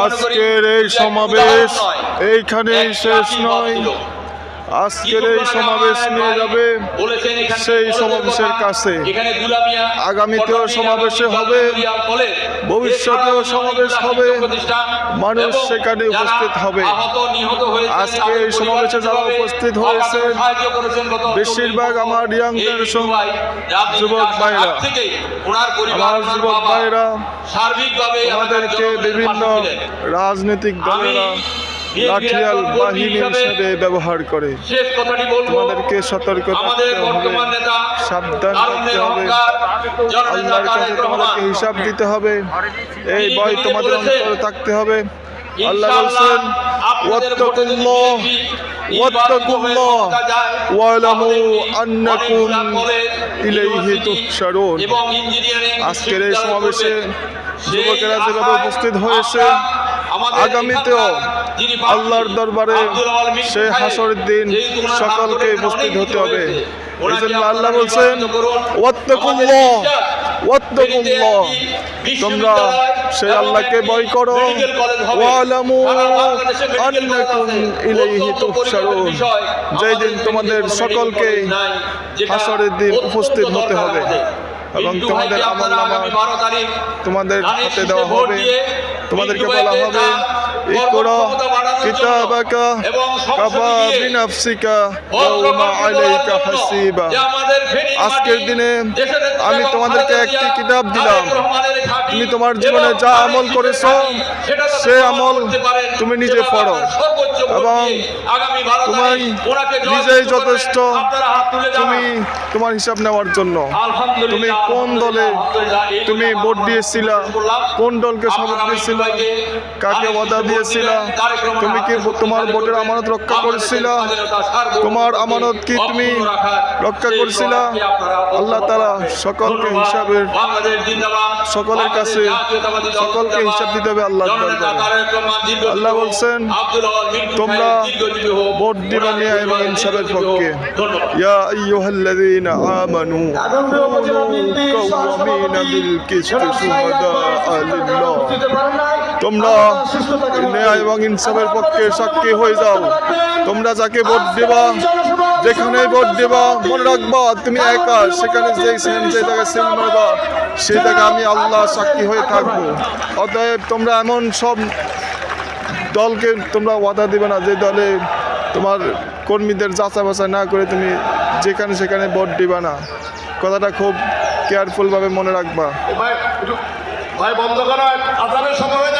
আজকের এই সমাবেশ এইখানেই শেষ নয়। আজকের এই সমাবেশ নিয়ে যাবে সেই সমাবেশের কাছে। আগামীতেও সমাবেশে হবে, ভবিষ্যতেও সমাবেশ হবে, মানুষ সেখানে উপস্থিত হবে। আজকে এই সমাবেশে যারা উপস্থিত হয়েছে বেশিরভাগ আমার ইয়াং জেনারেশন যুবক ভাইরা, আমার যুবক ভাইরা আমাদেরকে বিভিন্ন রাজনৈতিক দলেরা লাঠিয়াল বাহিনী হিসেবে ব্যবহার করে। তোমাদেরকে সতর্ক থাকতে হবে, সাবধান থাকতে হবে, আল্লাহর কাছে তোমাদেরকে হিসাব দিতে হবে। এই ভয় তোমাদের অন্তরে থাকতে হবে। আল্লাহ বলছেন ওয়াত্তাকুল্লাহ ওয়াত্তাকুল্লাহ ওয়ালামু আন্নাকুম ইলাইহি তুহশারুন। আজকের এই সমাবেশে যুবকেরা যেভাবে উপস্থিত হয়েছে, আগামীতেও আল্লাহর দরবারে সে হাসরের দিন সকলকে উপস্থিত হতে হবে। এই জন্য আল্লাহ বলছেন ওয়াত্তাকুল্লাহ ওয়াত্তাকুল্লাহ, তোমরা সেই আল্লাহকে ভয় করো। ওয়ালামু আন্নাকুম ইলাইহি তুহশারুন, যেই দিন তোমাদের সকলকে হাসরের দিন উপস্থিত হতে হবে এবং তোমাদের আমলনামা তোমাদের হাতে দেওয়া হবে। তোমাদেরকে বলা হবে ইকরা কিতাবাকা কাফা বিনাফসিকা ইয়াউমা আলাইকা হাসিবা। আজকের দিনে আমি তোমাদেরকে একটি কিতাব দিলাম, তুমি তোমার জীবনে যা আমল করেছো সে আমল তুমি নিজে পড়ো এবং তুমি নিজেই যথেষ্ট তুমি তোমার হিসাব নেওয়ার জন্য। তুমি কোন দলে তুমি ভোট দিয়েছিলা, কোন দলকে সাপোর্ট দিয়েছিলা, কাকে ওয়াদা দিয়েছিলা, তুমি কি তোমার ভোটের আমানত রক্ষা করেছিলা, তোমার আমানত কি তুমি রক্ষা করেছিলা? আল্লাহ তাআলা সকলকে হিসাবের সকলের কাছে সকলকে হিসাব দিতে হবে আল্লাহর দরবারে। আল্লাহ বলছেন তোমরা ভোট দিবা নিয়ে এবং ইনসাফের পক্ষে। ইয়া আইয়ুহাল্লাযীনা আমানু কাওয়ামিনা বিল কিসতি শুহাদাআ লিল্লাহ, তোমরা ন্যায় এবং ইনসাফের পক্ষে সাক্ষী হয়ে যাও। তোমরা যাকে ভোট দেবা, যেখানে ভোট দেবা, মনে রাখবা তুমি একা, সেখানে যে জায়গায় সিল মারবা সেই জায়গায় আমি আল্লাহ সাক্ষী হয়ে থাকবো। অতএব তোমরা এমন সব দলকে তোমরা ওয়াদা দিবে না যে দলে তোমার কর্মীদের যাচাই বাছাই না করে তুমি যেখানে সেখানে ভোট দিবা না। কথাটা খুব কেয়ারফুল ভাবে মনে রাখবা। ভাই বন্ধ করো, আজানের সময় হয়ে